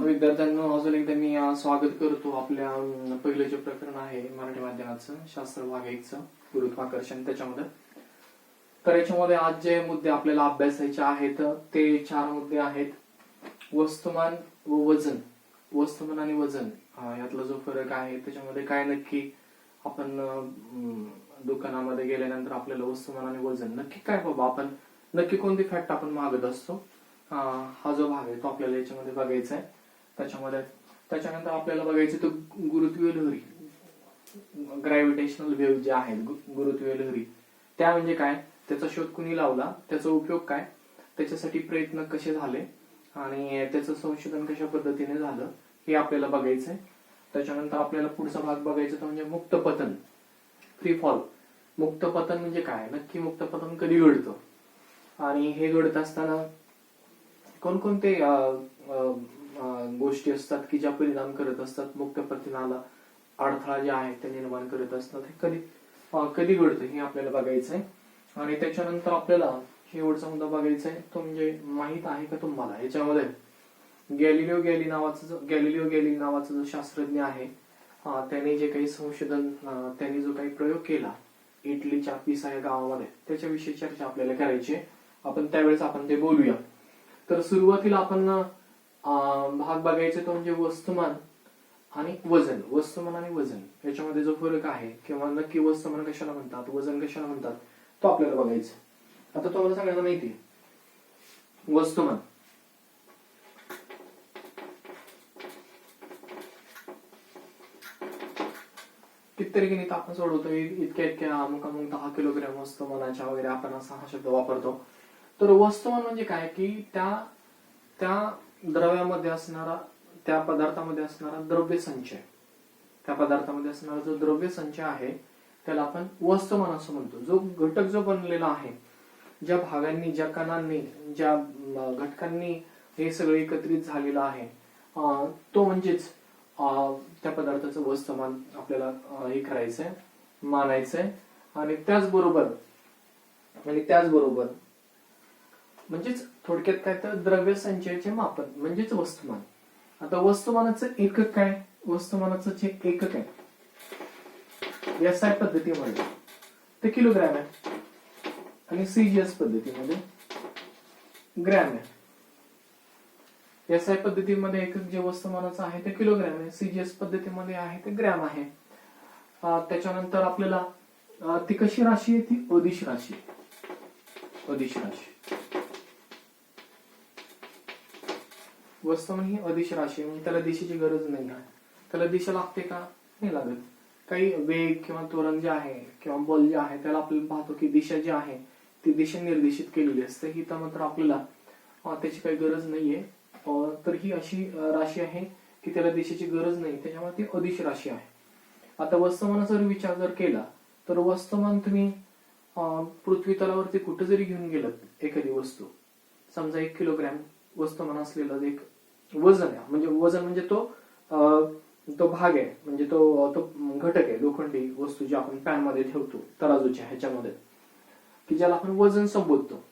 विद्यार्थ्यांनो, अजून एकदा मी स्वागत करतो आपल्या पहिलं जे प्रकरण आहे मराठी माध्यमाचं शास्त्र भाग 1 चं गुरुत्वाकर्षण त्याच्यामध्ये. तर याच्यामध्ये आज जे मुद्दे आपल्याला अभ्यासायचे आहेत ते 4 मुद्दे आहेत. वस्तुमान व वजन. वस्तुमान आणि वजन यातला जो फरक आहे त्याच्यामध्ये काय नक्की आपण दुकानामध्ये गेल्यानंतर आपल्याला वस्तुमान आणि वजन नक्की काय बाबा आपण नक्की कोणती फॅक्ट आपण मागत असतो हा जो भाग आहे तो आपल्याला याच्यामध्ये बघायचा आहे. त्याच्यानंतर आपल्याला बघायचं तो गुरुत्वीय लहरी, ग्रॅव्हिटेशनल वेव्ह जे आहेत गुरुत्वीय लहरी त्या म्हणजे काय, त्याचा शोध कुणी लावला, त्याचा उपयोग काय, त्याच्यासाठी प्रयत्न कसे झाले आणि त्याचं संशोधन कशा पद्धतीने झालं हे आपल्याला बघायचंय. त्याच्यानंतर आपल्याला पुढचा भाग बघायचा तो म्हणजे मुक्त पतन, फ्री फॉल. मुक्त पतन म्हणजे काय, नक्की मुक्त पतन कधी घडतं आणि हे घडत असताना कोणकोणते गोष्टी असतात की ज्या परिणाम करत असतात मुक्त पतनाला अडथळा जे आहे ते निर्माण करत असतात, हे कधी घडतं हे आपल्याला बघायचं आहे. आणि त्याच्यानंतर आपल्याला शेवटचा मुद्दा बघायचा आहे तो म्हणजे माहित आहे का तुम्हाला याच्यामध्ये गॅलिलिओ गॅलिली नावाचा जो शास्त्रज्ञ आहे त्याने जे काही संशोधन त्यांनी जो काही प्रयोग केला इटलीच्या पिसा या गावामध्ये त्याच्याविषयी चर्चा आपल्याला करायची आहे. आपण त्यावेळेस ते बोलूया. तर सुरुवातीला आपण भाग बघायचा तो म्हणजे वस्तुमान आणि वजन. वस्तुमान आणि वजन याच्यामध्ये जो फरक आहे किंवा नक्की वस्तुमान कशाला म्हणतात, वजन कशाला म्हणतात तो आपल्याला बघायचा. आता तुम्हाला सगळ्यांना माहिती आहे वस्तुमान कितीतरी गणित आपण सोडवतो इतक्या अमुक 10 किलोग्रॅम वस्तुमानाच्या वगैरे आपण असा हा शब्द वापरतो. तर वस्तुमान म्हणजे काय की त्या द्रव्यामध्ये असणारा, त्या पदार्थामध्ये असणारा द्रव्य संचय, त्या पदार्थामध्ये असणारा जो द्रव्य संचय आहे त्याला आपण वस्तुमान असं म्हणतो. जो घटक जो बनलेला आहे, ज्या भागांनी, ज्या कणांनी, ज्या घटकांनी हे सगळे एकत्रित झालेलं आहे तो म्हणजेच त्या पदार्थाचं वस्तुमान आपल्याला हे करायचंय, मानायचंय. आणि त्याचबरोबर म्हणजेच थोडक्यात काय तर द्रव्य संचयाचे मापन म्हणजेच वस्तुमान. आता वस्तुमानाचं एकक काय, वस्तुमानाचं जे एकक आहे एसआय पद्धतीमध्ये ते किलोग्रॅम आहे आणि सीजीएस पद्धतीमध्ये ग्रॅम आहे. एसआय पद्धतीमध्ये एकक जे वस्तुमानाचं आहे ते किलोग्रॅम आहे, सीजीएस पद्धतीमध्ये आहे ते ग्रॅम आहे. त्याच्यानंतर आपल्याला ती कशी राशी आहे, ती अदिश राशी. वस्तुमान ही अदिश राशी म्हणजे त्याला दिशेची गरज नाही आहे. त्याला दिशा लागते का, नाही लागत. काही वेग किंवा त्वरण जे आहे किंवा बल जे आहे त्याला आपल्याला पाहतो की दिशा जी आहे ती दिशा निर्देशित केलेली असते. ही तर मात्र आपल्याला त्याची काही गरज नाहीये. तर ही अशी राशी आहे की त्याला दिशेची गरज नाही, त्याच्यामुळे ती अदिश राशी आहे. आता वस्तुमानाचा जर विचार जर केला तर वस्तुमान तुम्ही पृथ्वी तलावरती कुठे जरी घेऊन गेलात एखादी वस्तू, समजा 1 किलोग्रॅम वस्तुमान असलेलं एक वजन आहे, म्हणजे वजन म्हणजे तो भाग आहे, म्हणजे तो घटक आहे, लोखंडी वस्तू जी आपण पॅन मध्ये ठेवतो तराजूच्या ह्याच्यामध्ये की ज्याला आपण वजन संबोधतो.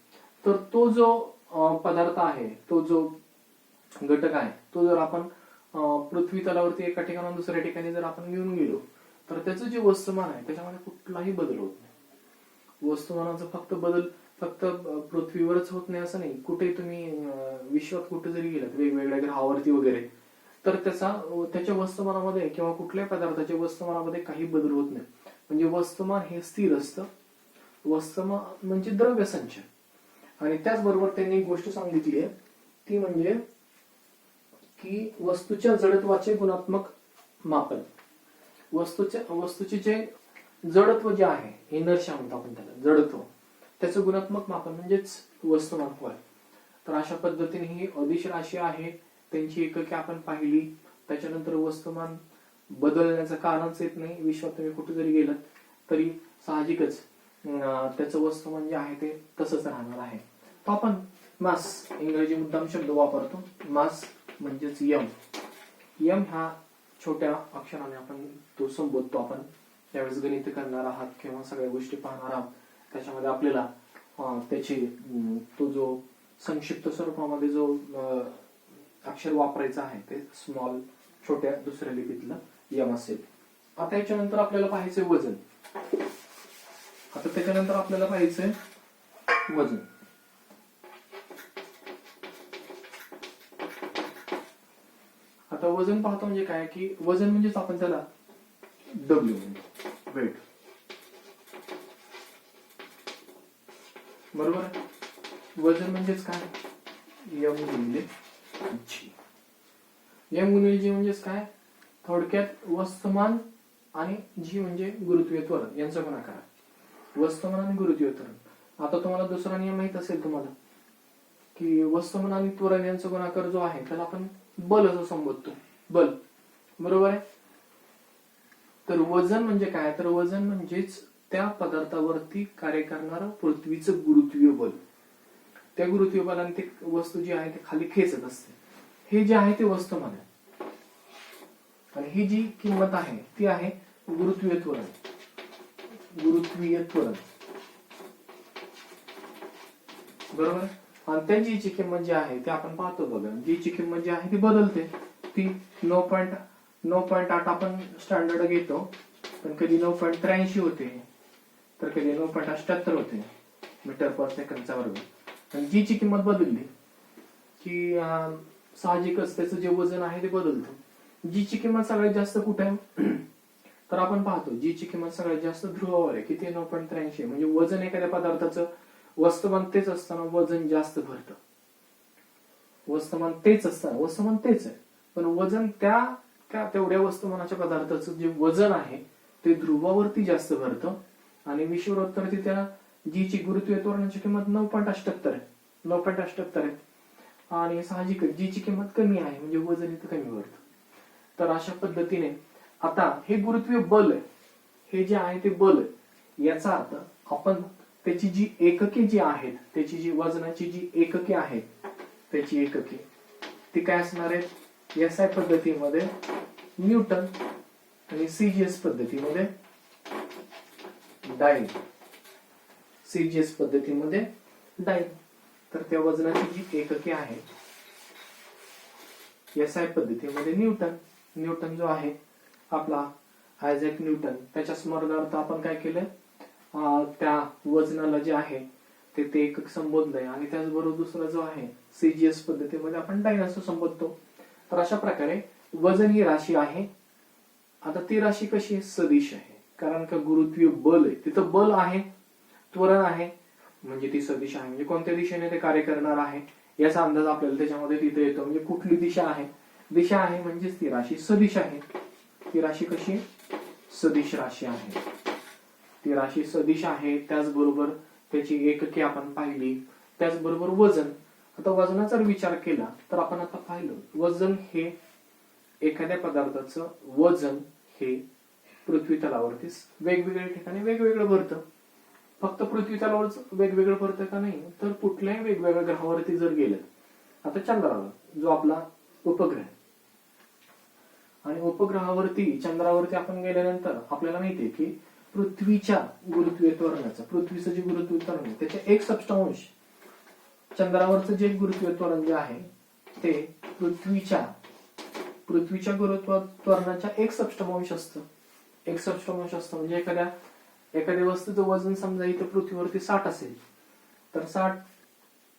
तर तो जो पदार्थ आहे, तो जो घटक आहे, तो जर आपण पृथ्वी तलावरती एका ठिकाणाहून दुसऱ्या ठिकाणी जर आपण घेऊन गेलो तर त्याचं जे वस्तुमान आहे त्याच्यामध्ये कुठलाही बदल होत नाही. वस्तुमानाचा बदल फक्त पृथ्वीवरच होत नाही असं नाही, कुठे तुम्ही विश्वात कुठे जरी गेलात वेगवेगळ्या ग्रहावरती वगैरे तर त्याच्या वस्तुमानामध्ये किंवा कुठल्याही पदार्थाच्या वस्तुमानामध्ये काही बदल होत नाही. म्हणजे वस्तुमान हे स्थिर असतं. वस्तुमान म्हणजे द्रव्य संचय. आणि त्याचबरोबर त्यांनी एक गोष्ट सांगितली आहे ती म्हणजे की वस्तूच्या जडत्वाचे गुणात्मक मापन. वस्तूचे जे जडत्व जे आहे, इनर्शिया म्हणतो आपण त्याला, जडत्व, त्याचं गुणात्मक मापन म्हणजेच वस्तुमान होय. तर अशा पद्धतीने ही अदिश राशी आहे, त्यांची एकके आपण पाहिली. त्याच्यानंतर वस्तुमान बदलण्याचं कारणच येत नाही. विश्वात तुम्ही कुठे जरी गेलात तरी साहजिकच त्याचं वस्तुमान जे आहे ते तसंच राहणार आहे. तर आपण मास, इंग्रजी मुद्दाम शब्द वापरतो, मास म्हणजेच यम. यम ह्या छोट्या अक्षराने आपण तो संबोधतो. आपण त्यावेळेस गणित करणार आहात किंवा सगळ्या गोष्टी पाहणार आहात, त्याच्यामध्ये आपल्याला त्याची तो जो संक्षिप्त स्वरूपामध्ये जो अक्षर वापरायचं आहे ते स्मॉल छोट्या दुसऱ्या लिपीतलं यम असेल. आता याच्यानंतर आपल्याला पाहायचंय वजन. आता त्याच्यानंतर आपल्याला पाहायचंय वजन. आता वजन पाहतो म्हणजे काय की वजन म्हणजेच आपण त्याला डब्ल्यू म्हणतो, वेट. बरोबर आहे. वजन म्हणजेच काय, यम गुणिले जी. यम गुणिले जी म्हणजेच काय, थोडक्यात वस्तुमान आणि जी म्हणजे गुरुत्वीय त्वरण यांचा गुणाकार. वस्तुमान आणि गुरुत्वीय त्वरण. आता तुम्हाला दुसरा नियम माहित असेल तुम्हाला की वस्तुमान आणि त्वरण यांचा गुणाकार जो आहे त्याला आपण बल असं संबोधतो, बल. बरोबर आहे. तर वजन म्हणजे काय, तर वजन म्हणजेच त्या पदार्थावरती कार्य करणारं पृथ्वीचं गुरुत्वीय बल. त्या गुरुत्वीय बलाने ते वस्तू जी आहे ते खाली खेचत असते. हे जे आहे ते वस्तुमान आहे. आणि ही जी किंमत आहे ती आहे गुरुत्वीय त्वरण. गुरुत्वीय त्वरण. बरोबर. आणि त्या जीची किंमत जी आहे ती आपण पाहतो बघा, जीची किंमत जी आहे ती बदलते. ती 9.8 आपण स्टँडर्ड घेतो, पण कधी 9.83 होते, तर कधी 9.78 होते मीटर पर सेकंदचा वर्ग. आणि जीची किंमत बदलली की साहजिकच त्याचं जे वजन आहे ते बदलतं. जीची किंमत सगळ्यात जास्त कुठे आहे, तर आपण पाहतो जीची किंमत सगळ्यात जास्त ध्रुवावर आहे. किती, 9.83. म्हणजे वजन एखाद्या पदार्थाचं वस्तुमान तेच असताना वजन जास्त भरतं. वस्तुमान तेच असताना वस्तुमान तेच आहे, पण वजन त्या तेवढ्या वस्तुमानाच्या पदार्थाचं जे वजन आहे ते ध्रुवावरती जास्त भरतं. आणि विषुववृत्तावरती त्या जीची गुरुत्वीय त्वरणाची किंमत 9.78 आहे. 9.78 आहे. आणि साहजिक जीची किंमत कमी आहे म्हणजे वजन इथं कमी भरतं. तर अशा पद्धतीने आता हे गुरुत्वीय बल आहे, हे जे आहे ते बल आहे. याचा अर्थ आपण त्याची जी एकके जी आहेत, त्याची जी वजनाची जी एकके आहेत, त्याची एकके ती काय असणार आहेत, एसआय पद्धतीमध्ये न्यूटन आणि सीजीएस पद्धतीमध्ये डाइन. सीजीएस पद्धतीमध्ये डाइन. तर त्या वजनाची जी एकके आहे एसआय पद्धतीमध्ये न्यूटन. न्यूटन जो आहे आपला आयझॅक न्यूटन, त्याच्या स्मरणार्थ आपण काय केलं, त्या वजनाला जे आहे ते एकक संबोधलंय. आणि त्याचबरोबर दुसरा जो आहे सीजीएस पद्धतीमध्ये आपण डाइन असं संबोधतो. तर अशा प्रकारे वजन ही राशी आहे. आता ती राशी कशी आहे, सदिश आहे. कारण का गुरुत्वीय बल आहे, तिथं बल आहे, त्वरण आहे, म्हणजे ती सदिश आहे. म्हणजे कोणत्या दिशेने ते कार्य करणार आहे याचा अंदाज आपल्याला त्याच्यामध्ये तिथे येतो. म्हणजे कुठली दिशा आहे, दिशा आहे म्हणजेच ती राशी सदिश आहे. ती राशी कशी, सदिश राशी आहे. ती राशी सदिश आहे. त्याचबरोबर त्याची एकके आपण पाहिली. त्याचबरोबर वजन. आता वजनाचा विचार केला तर आपण आता पाहिलं वजन हे एखाद्या पदार्थाचं वजन हे पृथ्वी तलावरती वेगवेगळ्या ठिकाणी वेगवेगळं भरतं. फक्त पृथ्वी तलावरच वेगवेगळं भरतं का, नाही, तर कुठल्याही वेगवेगळ्या ग्रहावरती जर गेलं, आता चंद्रावर जो आपला उपग्रह, आणि उपग्रहावरती चंद्रावरती आपण गेल्यानंतर आपल्याला माहितीये की पृथ्वीच्या गुरुत्वीय त्वरणाचं, पृथ्वीचं जे गुरुत्वीय त्वरण आहे त्याच्या 1/7 चंद्रावरचं जे गुरुत्वीय त्वरण जे आहे ते पृथ्वीच्या गुरुत्व त्वरणाच्या 1/7 असतं. 1/7 असतं. म्हणजे एखाद्या वस्तूचं वजन समजा इथं पृथ्वीवरती 60 असेल, तर 60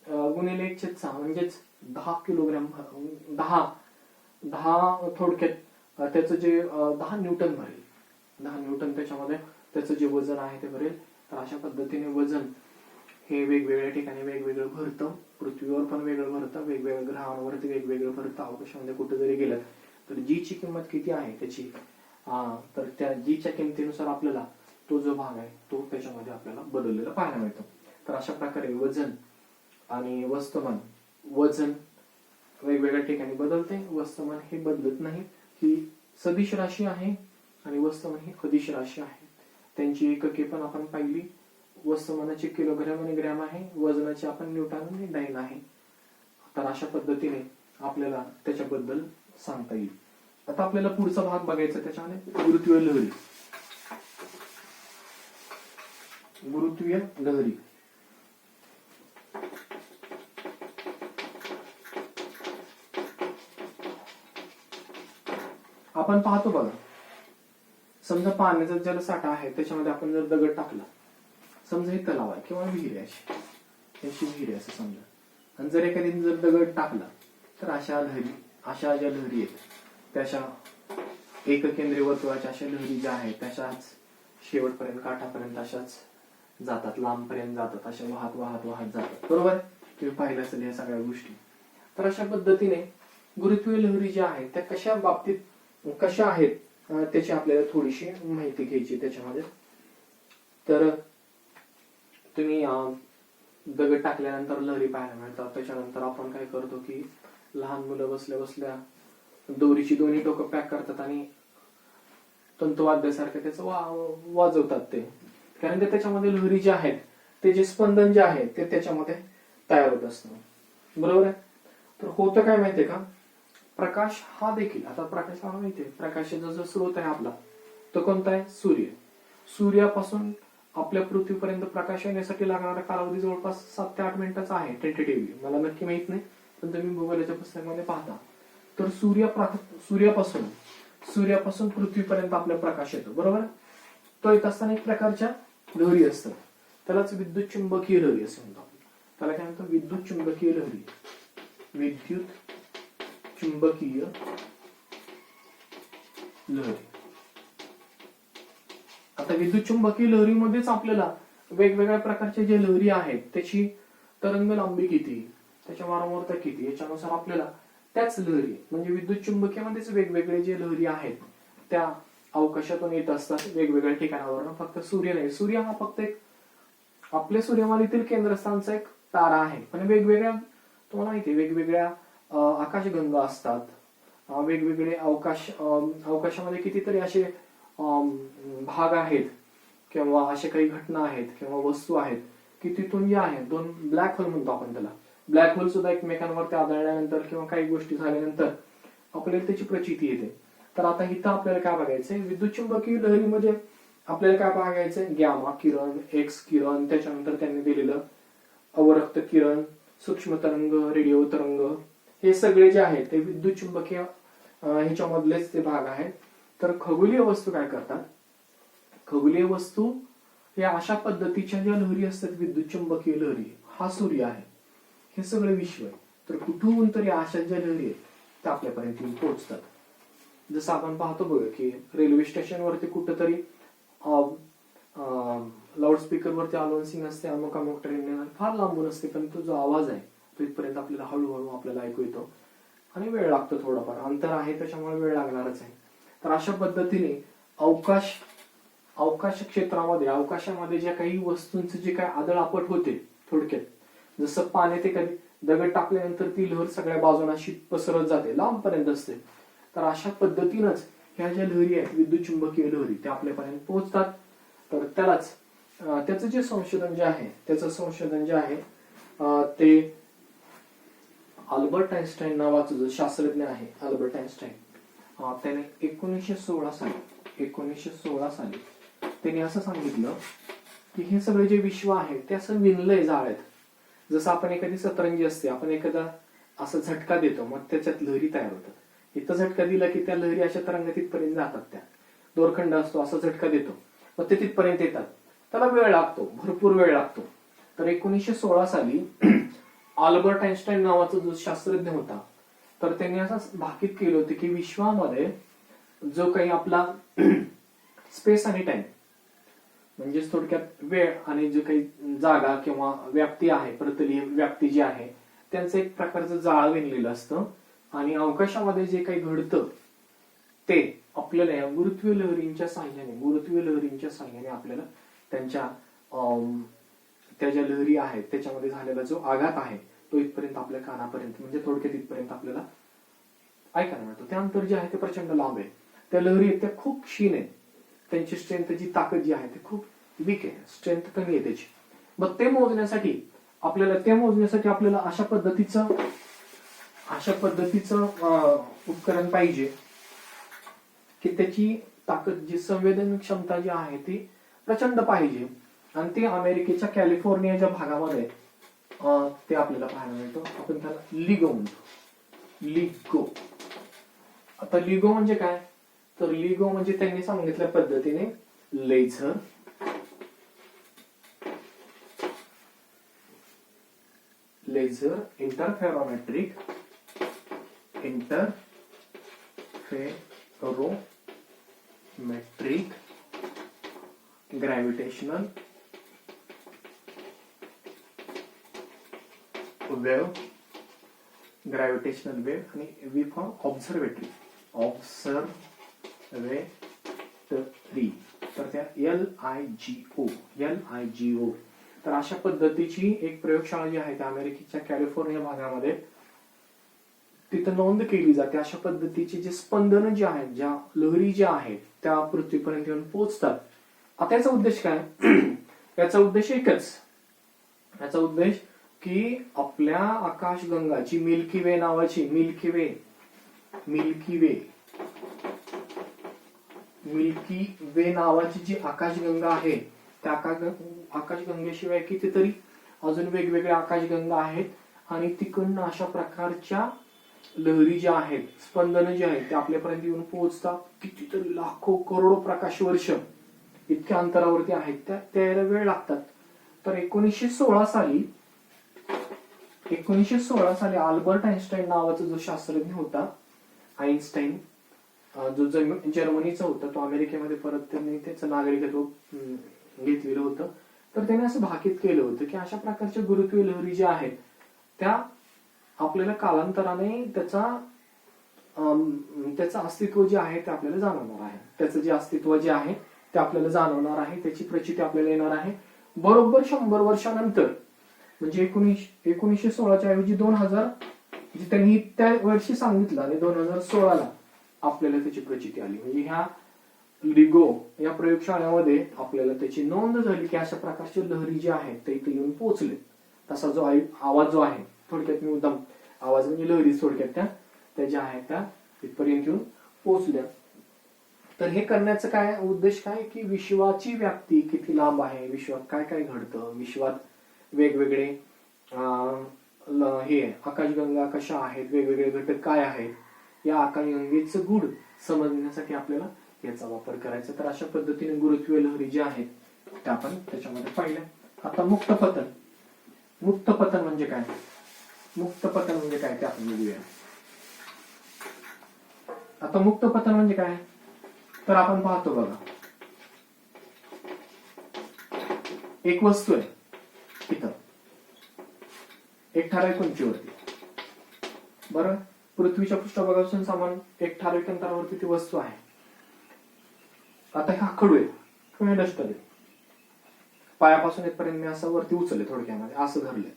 गुणिले 1/6 म्हणजेच 10 किलोग्रॅम, 10 थोडक्यात त्याचं जे 10 न्यूटन भरेल. 10 न्यूटन त्याच्यामध्ये त्याचं जे वजन आहे ते भरेल. तर अशा पद्धतीने वजन हे वेगवेगळ्या ठिकाणी वेगवेगळं भरतं. पृथ्वीवर पण वेगळं भरतं, वेगवेगळ्या ग्रहांवरती वेगवेगळं भरतं. अवकाशामध्ये कुठे जरी गेलं तर जीची किंमत किती आहे त्याची, तर त्या जीच्या किमतीनुसार आपल्याला तो जो भाग आहे तो त्याच्यामध्ये आपल्याला बदललेला पाहायला मिळतो. तर अशा प्रकारे वजन आणि वस्तुमान, वजन वेगवेगळ्या ठिकाणी बदलते, वस्तुमान हे बदलत नाही. ही सदिश राशी आहे आणि वस्तुमान ही अदिश राशी आहे. त्यांची एकके पण आपण पाहिली. वस्तुमानाची किलोग्रॅम आणि ग्रॅम आहे, वजनाची आपण न्यूटन आणि डाइन आहे. तर अशा पद्धतीने आपल्याला त्याच्याबद्दल सांगता येईल. आता आपल्याला पुढचा भाग बघायचा, त्याच्यामध्ये गुरुत्वीय लहरी. गुरुत्वीय लहरी. आपण पाहतो बघा, समजा पाण्याचा जलसाठा आहे, त्याच्यामध्ये आपण जर दगड टाकला, समजा हे तलाव आहे किंवा विहीर आहे, अशी विहीर आहे असं समजा, आणि जर एखादी जर दगड टाकला तर अशा ज्या लहरी आहेत त्याच्या एककेंद्रीय वर्तुळाच्या अशा लहरी ज्या आहेत त्याच्याच शेवटपर्यंत काठापर्यंत अशाच जातात, लांबपर्यंत जातात, अशा वाहत वाहत वाहत जातात. बरोबर, तुम्ही पाहिलं असेल या सगळ्या गोष्टी. तर अशा पद्धतीने गुरुत्वीय लहरी ज्या आहेत त्या कशा बाबतीत कशा आहेत त्याची आपल्याला थोडीशी माहिती घ्यायची त्याच्यामध्ये. तर तुम्ही दगड टाकल्यानंतर लहरी पाहायला मिळतात. त्याच्यानंतर आपण काय करतो की लहान मुलं बसल्या बसल्या दोरीची दोन्ही टोकं पॅक करतात आणि तंतुवाद्यासारखं त्याचं वाजवतात ते, कारण ते त्याच्यामध्ये लहरी जे आहेत ते जे स्पंदन जे आहे ते त्याच्यामध्ये तयार होत असतं. बरोबर आहे. तर होतं काय माहितीये का, प्रकाश हा देखील, आता प्रकाश हा माहितीये, प्रकाशाचा जो स्रोत आहे आपला तो कोणता आहे, सूर्य. सूर्यापासून आपल्या पृथ्वीपर्यंत प्रकाश येण्यासाठी लागणारा कालावधी जवळपास 7 ते 8 मिनिटाचा आहे टेंटेटिव्हली, मला नक्की माहित नाही, पण तुम्ही गुगलच्या पुस्तकामध्ये पाहता. तर सूर्यापासून पृथ्वीपर्यंत आपला प्रकाश येतो. बरोबर, तो येत असताना एक प्रकारच्या लहरी असतात, त्यालाच विद्युत चुंबकीय लहरी असं म्हणतो. त्याला काय म्हणतो, विद्युत चुंबकीय लहरी. विद्युत चुंबकीय लहरी. आता विद्युत चुंबकीय लहरीमध्येच आपल्याला वेगवेगळ्या प्रकारच्या ज्या लहरी आहेत त्याची तरंग लांबी किती, त्याच्या वारंवारता किती, याच्यानुसार आपल्याला त्याच लहरी म्हणजे विद्युत चुंबकीयमध्येच वेगवेगळे जे लहरी आहेत त्या अवकाशातून येत असतात वेगवेगळ्या ठिकाणावरून. फक्त सूर्य नाही, सूर्य हा फक्त एक आपल्या सूर्यमालेतील केंद्रस्थानचा एक तारा आहे, पण वेगवेगळ्या, तुम्हाला माहिती आहे, वेगवेगळ्या आकाशगंगा असतात, वेगवेगळे अवकाशामध्ये कितीतरी असे भाग आहेत किंवा अशा काही घटना आहेत किंवा वस्तू आहेत की तिथून जे आहे दोन ब्लॅक होल म्हणतो आपण त्याला, ब्लॅक होल सुद्धा एकमेकांवरती आदळल्यानंतर किंवा काही गोष्टी झाल्यानंतर आपल्याला त्याची प्रचिती येते. तर आता इथं आपल्याला काय बघायचंय, विद्युत चुंबकीय लहरीमध्ये आपल्याला काय बघायचंय, गॅमा किरण, एक्स किरण, त्याच्यानंतर त्यांनी दिलेलं अवरक्त किरण, सूक्ष्म तरंग, रेडिओ तरंग, हे सगळे जे आहेत ते विद्युत चुंबकीय ह्याच्यामधलेच ते भाग आहेत. तर खगोलीय वस्तू काय करतात, खगोलीय वस्तू या अशा पद्धतीच्या ज्या लहरी असतात विद्युत चुंबकीय लहरी, हा सूर्य आहे, हे सगळे विश्व आहे, तर कुठून तरी अशा ज्या लहरी आहेत त्या आपल्यापर्यंत पोहोचतात. जसं आपण पाहतो बघ की रेल्वे स्टेशनवरती कुठंतरी लाऊडस्पीकर वरती अनाउन्सिंग असते, अमुक अमुक ट्रेन फार लांबून असते, पण तो जो आवाज आहे तो इथपर्यंत आपल्याला हळूहळू आपल्याला ऐकू येतो आणि वेळ लागतो, थोडाफार अंतर आहे त्याच्यामुळे वेळ लागणारच आहे. तर अशा पद्धतीने अवकाश क्षेत्रामध्ये, अवकाशामध्ये ज्या काही वस्तूंचे जे काही आदळआपट होते, थोडक्यात जसं पाण्यात एखादी दगड टाकल्यानंतर ती लहर सगळ्या बाजूंना अशी पसरत जाते, लांबपर्यंत असते, तर अशा पद्धतीनंच ह्या ज्या लहरी आहेत विद्युत चुंबकीय लहरी त्या आपल्यापर्यंत पोहोचतात. तर त्यालाच त्याचं जे संशोधन जे आहे ते अल्बर्ट आइन्स्टाईन नावाचं जो शास्त्रज्ञ आहे, अल्बर्ट आइन्स्टाईन, त्याने 1916 साली त्यांनी असं सांगितलं की हे सगळे जे विश्व आहे ते असं विणलंय जाळ्यात. जसं आपण एखादी सतरंजी असते, आपण एखादा असं झटका देतो मग त्याच्यात लहरी तयार होतात. इथं झटका दिला की त्या लहरी अशा तरंग तिथपर्यंत जातात, त्या दोरखंड असतो असा झटका देतो मग ते तिथपर्यंत येतात, त्याला वेळ लागतो, भरपूर वेळ लागतो. तर 1916 साली अल्बर्ट आइन्स्टाईन नावाचा जो शास्त्रज्ञ होता तर त्यांनी असं भाकीत केलं होतं की विश्वामध्ये जो काही आपला स्पेस आणि टाइम म्हणजे थोडक्यात वेळ आणि जो काही जागा किंवा व्याप्ती आहे, प्रतलीय व्याप्ती जी आहे, त्यांचं एक प्रकारचं जाळं विणलेलं असतं आणि अवकाशामध्ये जे काही घडतं ते आपल्याला या गुरुत्वीय लहरींच्या साह्याने आपल्याला त्यांच्या त्या ज्या लहरी आहेत त्याच्यामध्ये झालेला जो आघात आहे तो इथपर्यंत आपल्या कानापर्यंत म्हणजे थोडक्यात इथपर्यंत आपल्याला ऐकायला मिळतो. त्यानंतर जे आहे ते प्रचंड लांब आहे, त्या लहरी आहेत त्या खूप क्षीण आहेत, त्यांची स्ट्रेंथ जी ताकद जी आहे ती खूप वीक आहे, स्ट्रेंथ कमी आहे त्याची. मग ते मोजण्यासाठी आपल्याला अशा पद्धतीचं उपकरण पाहिजे की त्याची ताकद जी संवेदन क्षमता जी आहे ती प्रचंड पाहिजे आणि ते अमेरिकेच्या कॅलिफोर्नियाच्या भागामध्ये ते आपल्याला पाहायला मिळतो. आपण त्याला लिगो म्हणतो. लिगो. आता लिगो म्हणजे काय, तर लिगो म्हणजे त्यांनी सांगितल्या पद्धतीने लेझर इंटरफेरोमेट्रिक ग्रॅव्हिटेशनल वेव्ह आणि व्ही फॉर ऑब्झर्वेटरी तर त्या LIGO तर अशा पद्धतीची एक प्रयोगशाळा जी आहे त्या अमेरिकेच्या कॅलिफोर्निया भागामध्ये तिथं नोंद केली जाते. अशा पद्धतीची जे स्पंदन जे आहेत, ज्या लहरी ज्या आहेत त्या पृथ्वीपर्यंत येऊन पोहोचतात. आता याचा उद्देश काय? याचा उद्देश एकच, याचा उद्देश की आपल्या आकाशगंगाची मिल्की वे नावाची मिल्की वे नावाची जी आकाशगंगा आहे त्या आकाशगंगेशिवाय कितीतरी अजून वेगवेगळ्या आकाशगंगा आहेत आणि तिकडनं अशा प्रकारच्या लहरी ज्या आहेत, स्पंदन जे आहेत ते आपल्यापर्यंत येऊन पोहोचतात. कितीतरी लाखो करोडो प्रकाश वर्ष इतक्या अंतरावरती आहेत, त्या यायला वेळ लागतात. तर 1916 साली अल्बर्ट आइन्स्टाईन नावाचा जो शास्त्रज्ञ होता, आइन्स्टाईन जो जर्मनीचा होता, तो अमेरिकेमध्ये परत त्यांनी त्याचं नागरिकत्व घेतलेलं होतं. तर त्याने असं भाकीत केलं होतं की अशा प्रकारच्या गुरुत्वीय लहरी ज्या आहेत त्या आपल्याला कालांतराने त्याचं अस्तित्व जे आहे ते आपल्याला जाणवणार आहे. त्याचं जे अस्तित्व जे आहे ते आपल्याला जाणवणार आहे, त्याची प्रचिती आपल्याला येणार आहे. बरोबर 100 वर्षानंतर म्हणजे 1916च्या ऐवजी 2000 त्यांनी त्या वर्षी सांगितलं आणि 2016ला आपल्याला त्याची प्रचिती आली. म्हणजे ह्या लिगो या प्रयोगशाळेमध्ये आपल्याला त्याची नोंद झाली की अशा प्रकारच्या लहरी ज्या आहेत ते इथे येऊन पोहोचले. तसा जो आवाज जो आहे, थोडक्यात मी उद्दाम आवाज म्हणजे लहरी थोडक्यात त्या ज्या आहेत त्या तिथपर्यंत येऊन पोहोचल्या. तर हे करण्याचं काय उद्देश काय की विश्वाची व्याप्ती किती लांब आहे, विश्वात काय काय घडतं, विश्वात वेगवेगळे हे आकाशगंगा कशा आहेत, वेगवेगळे घटक काय आहेत, या आकाशगंगेचं गूढ समजण्यासाठी आपल्याला याचा वापर करायचा. तर अशा पद्धतीने गुरुत्वीय लहरी ज्या आहेत त्या आपण त्याच्यामध्ये पाहिल्या. आता मुक्त पतन म्हणजे काय? मुक्त पतन म्हणजे काय ते आपण बघूया. आता मुक्त पतन म्हणजे काय तर आपण पाहतो बघा, एक वस्तू आहे इथं एक ठराविक उंचीवरती, बरं, पृथ्वीच्या पृष्ठभागापासून सामान एक ठराविक अंतरावरती ती वस्तू आहे. आता हा खडू आहे किंवा डस्टर आहे, पायापासून इथपर्यंत मी असं वरती उचलले, थोडक्यामध्ये असं धरले.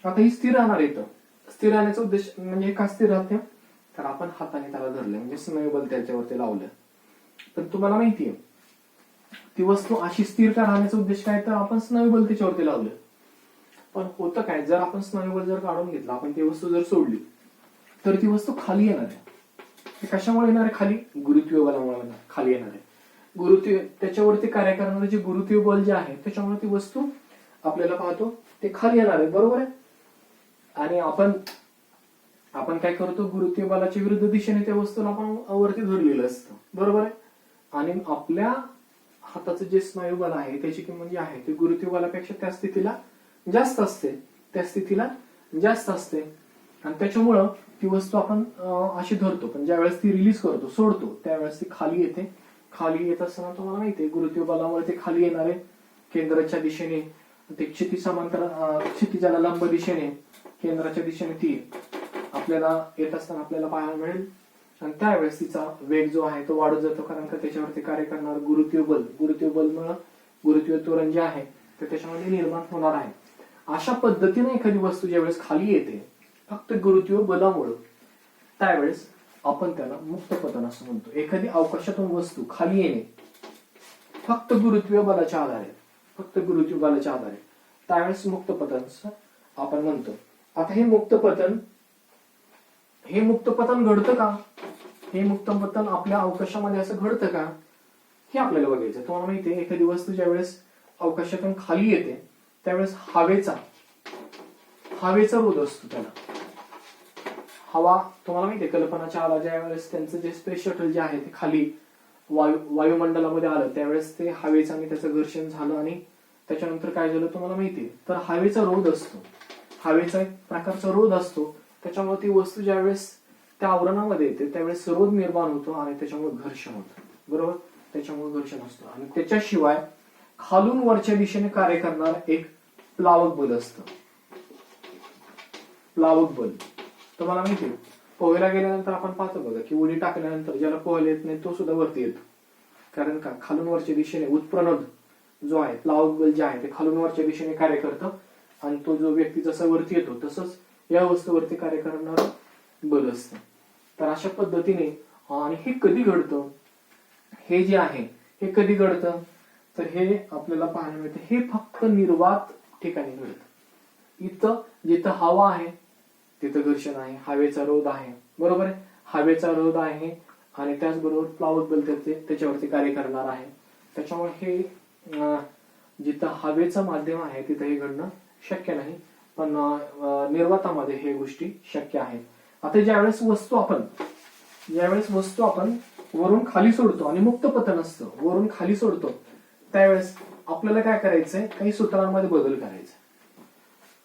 आता ही स्थिर राहणार येतं. स्थिर राहण्याचा उद्देश म्हणजे का स्थिर राहते तर आपण हाताने त्याला धरले म्हणजे स्नायुबल त्याच्यावरती लावलं. पण तुम्हाला माहितीये ती वस्तू अशी स्थिर का राहण्याचा उद्देश काय तर आपण स्नायुबल त्याच्यावरती लावलं. पण होतं काय, जर आपण स्नायुबल जर काढून घेतलं, आपण ती वस्तू जर सोडली तर ती वस्तू खाली येणार आहे. कशामुळे येणार आहे? खाली गुरुत्वीय बलामुळे खाली येणार आहे. गुरुत्वीय त्याच्यावरती कार्य करणारे जे गुरुत्वीय बल जे आहे त्याच्यामुळे ती वस्तू आपल्याला पाहतो ते खाली येणार आहे, बरोबर आहे. आणि आपण काय करतो, गुरुत्वीय बलाच्या विरुद्ध दिशेने त्या वस्तूला आपण वरती धरलेलं असतं, बरोबर आहे. आणि आपल्या हाताचं जे स्नायुबल आहे त्याची किंमत जी आहे ती गुरुत्वीय बलापेक्षा त्या स्थितीला जास्त असते. आणि त्याच्यामुळं ती वस्तू आपण अशी धरतो, पण ज्या वेळेस ती रिलीज करतो, सोडतो, त्यावेळेस ती खाली येते. खाली येत असताना तुम्हाला माहितीये गुरुत्वीय बलामुळे ते खाली येणारे केंद्राच्या दिशेने ते क्षितिजाला लंब दिशेने केंद्राच्या दिशेने ती आपल्याला येत असताना आपल्याला पाहायला मिळेल. आणि त्यावेळेस तिचा वेग जो आहे तो वाढत जातो, कारण का त्याच्यावरती कार्य करणार गुरुत्वीय बलमुळे गुरुत्वीय त्वरण जे आहे ते त्याच्यामध्ये निर्माण होणार आहे. अशा पद्धतीने एखादी वस्तू ज्यावेळेस खाली येते फक्त गुरुत्वीय बलामुळे, त्यावेळेस आपण त्याला मुक्त पतन असं म्हणतो. एखादी अवकाशातून वस्तू खाली येणे फक्त गुरुत्वीय बलाच्या आधारे त्यावेळेस मुक्त पतन आपण म्हणतो. आता हे मुक्त पतन घडतं का? हे मुक्त पतन आपल्या अवकाशामध्ये असं घडतं का हे आपल्याला बघायचं. तुम्हाला माहितीये एखादी वस्तू ज्यावेळेस अवकाशातून खाली येते त्यावेळेस हवेचा रोध असतो, त्याला हवा तुम्हाला माहितीये कल्पना चावला ज्या वेळेस त्यांचं जे स्पेस शटल जे आहे ते खाली वायुमंडलामध्ये आलं त्यावेळेस ते हवेचं आणि त्याचं घर्षण झालं आणि त्याच्यानंतर काय झालं तुम्हाला माहितीये. तर हवेचा रोध असतो, हवेचा एक प्रकारचा रोध असतो, त्याच्यामुळे ती वस्तू ज्यावेळेस त्या आवरणामध्ये येते त्यावेळेस रोध निर्माण होतो आणि त्याच्यामुळे घर्षण होतं. बरोबर, त्याच्यामुळे घर्षण असतं. आणि त्याच्याशिवाय खालून वरच्या दिशेने कार्य करणार एक प्लावक बल असतं. प्लावक बल तुम्हाला माहिती आहे, पोहायला गेल्यानंतर आपण पाहतो बघा की उडी टाकल्यानंतर ज्याला पोहायला येत नाही तो सुद्धा वरती येतो. कारण का, खालून वरच्या दिशेने उत्प्रणोद जो आहे, प्लावक बल जे आहे ते खालून वरच्या दिशेने कार्य करतं आणि तो जो व्यक्ती जसा वरती येतो तसंच या वस्तूवरती कार्य करणार बल असतं. तर अशा पद्धतीने आणि हे कधी घडतं, हे जे आहे हे कधी घडतं, तर हे आपल्याला पाहायला मिळतं हे फक्त निर्वात ठिकाणी घडतं. इथं जिथं हवा आहे तिथं घर्षण आहे, हवेचा रोध आहे. बरोबर आहे, हवेचा रोध आहे आणि त्याचबरोबर प्लावक बल त्याच्यावरती कार्य करणार आहे. त्याच्यामुळे हे जिथं हवेचं माध्यम आहे तिथं हे घडणं शक्य नाही, पण निर्वातामध्ये हे गोष्टी शक्य आहेत. आता ज्यावेळेस वस्तू आपण वरून खाली सोडतो आणि मुक्त पतन असतं, वरून खाली सोडतो त्यावेळेस आपल्याला काय करायचंय, काही सूत्रांमध्ये बदल करायचा.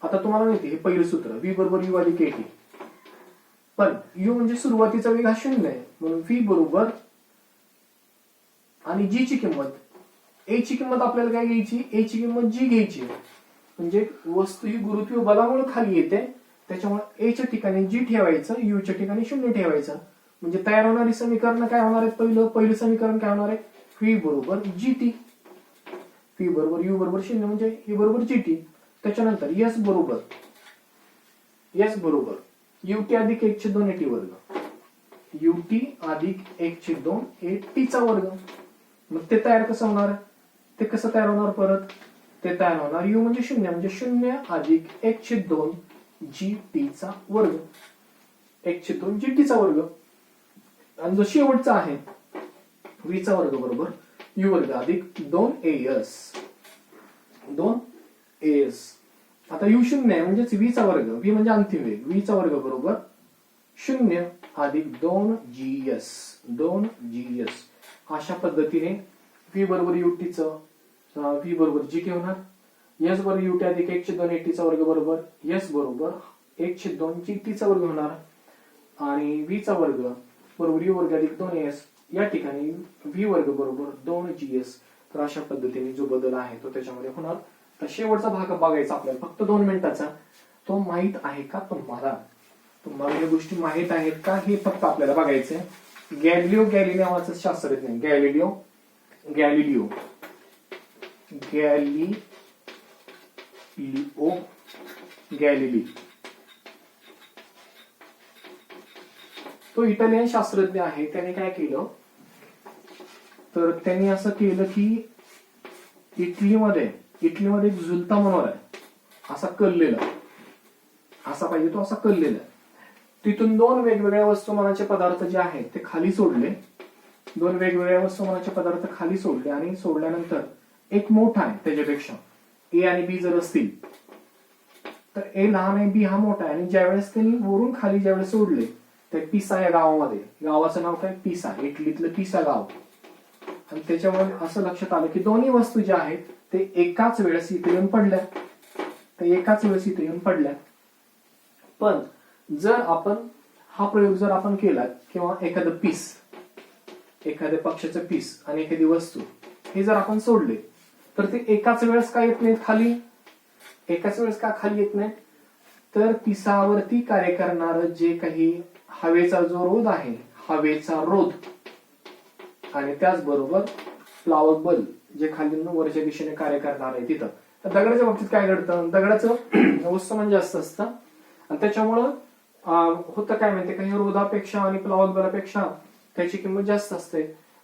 आता तुम्हाला माहिती हे पहिलं सूत्र v बरोबर u अधिक at, पण u म्हणजे सुरुवातीचा वेग हा 0 आहे म्हणून v बरोबर आणि g ची किंमत, a ची किंमत आपल्याला काय घ्यायची, a ची किंमत g घ्यायची. म्हणजे वस्तू ही गुरुत्वीय बलामुळे खाली येते त्याच्यामुळे a च्या ठिकाणी g ठेवायचं, u च्या ठिकाणी 0 ठेवायचं. म्हणजे तयार होणारी समीकरण काय होणार आहे, पहिलं समीकरण काय होणार आहे, v बरोबर gt, v बरोबर u बरोबर 0 म्हणजे e बरोबर gt. त्याच्यानंतर s बरोबर ut अधिक 1/2 at वर्ग, ut अधिक 1/2 at चा वर्ग. मग ते तयार कसं होणार, ते कसं तयार होणार, परत ते तयार होणार u म्हणजे 0 म्हणजे 0 अधिक 1/2 gt चा वर्ग, 1/2 gt चा वर्ग. आणि जो शेवटचा आहे v चा वर्ग बरोबर u वर्ग अधिक 2as. आता u 0 आहे म्हणजेच v चा वर्ग, v म्हणजे अंतिम वेग, v चा वर्ग बरोबर 0 अधिक 2gs. अशा पद्धतीने v बरोबर ut चं v बरोबर gt होणार, s बरोबर ut अधिक 1/2 at चा वर्ग बरोबर s बरोबर 1/2 gt चा वर्ग होणार आणि v चा वर्ग बरोबर u वर्ग अधिक 2as. या ठिकाणी v वर्ग बरोबर 2gs. तर अशा पद्धतीने जो बदल आहे तो त्याच्यामध्ये होणार. तर शेवटचा भाग बघायचा आपल्याला फक्त 2 मिनिटाचा. तो माहित आहे का तुम्हाला या गोष्टी माहित आहेत का हे फक्त आपल्याला बघायचंय. गॅलिलिओ गॅलिली नावाचा शास्त्रज्ञ, गॅलिलिओ गॅलिली, तो इटालियन शास्त्रज्ञ आहे. त्याने काय केलं, तर त्यांनी असं केलं की इटलीमध्ये एक झुलता मनोरा आहे, असा कललेला, असा पाहिजे तो असा कललेला. तिथून 2 वेगवेगळ्या वस्तुमानाचे पदार्थ जे आहेत ते खाली सोडले, 2 वेगवेगळ्या वस्तुमानाचे पदार्थ खाली सोडले आणि सोडल्यानंतर एक मोठा आहे त्याच्यापेक्षा, ए आणि बी जर असतील तर ए लहान आहे, बी हा मोठा आहे. आणि ज्यावेळेस त्यांनी वरून खाली ज्यावेळेस सोडले त्या पिसा या गावामध्ये, गावाचं नाव काय, पिसा, इटलीतलं पिसा गाव. आणि त्याच्यामुळे असं लक्षात आलं की दोन्ही वस्तू ज्या आहेत ते एकाच वेळेस इथे येऊन पडल्या. पण जर आपण हा प्रयोग जर आपण केला किंवा एखादं पीस, एखाद्या पक्षाचं पीस आणि एखादी वस्तू हे जर आपण सोडले तर ते एकाच वेळेस का येत नाहीत खाली, एकाच वेळेस का खाली येत नाहीत, तर पिसावरती कार्य करणार जे काही हवेचा जो रोध आहे, हवेचा रोध आणि त्याचबरोबर प्लावक बल जे खाली वरच्या दिशेने कार्य करणार आहे तिथं. तर दगडाच्या बाबतीत काय घडतं, दगडाचं वस्तुमान जास्त असतं आणि त्याच्यामुळं होतं काय माहितीये का, रोधापेक्षा आणि प्लावक बलापेक्षा त्याची किंमत जास्त असते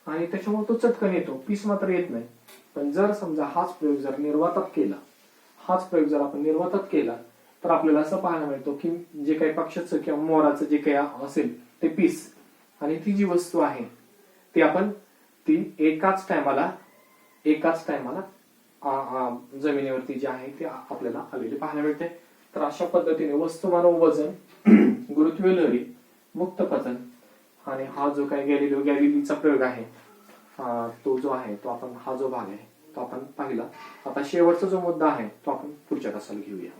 आणि त्याच्यामुळे तो चटकन येतो, पीस मात्र येत नाही. पण जर समजा हाच प्रयोग जर आपण निर्वातात केला तर आपल्याला असं पाहायला मिळतो की जे काही पक्षाचं किंवा मोराचं जे काही असेल ते पीस आणि ती जी वस्तू आहे ती एकाच टायमाला जमिनीवरती जे आहे ते आपल्याला आलेले पाहायला मिळते. तर अशा पद्धतीने वस्तुमान व वजन गुरुत्वीय लहरी, मुक्त पतन आणि हा जो काही गॅलिलिओ गॅलिलीचा प्रयोग आहे तो जो आहे तो आपण हा जो भाग आहे तो आपण पाहिला. आता शेवटचा जो मुद्दा आहे तो आपण पुढच्या तासाला घेऊया.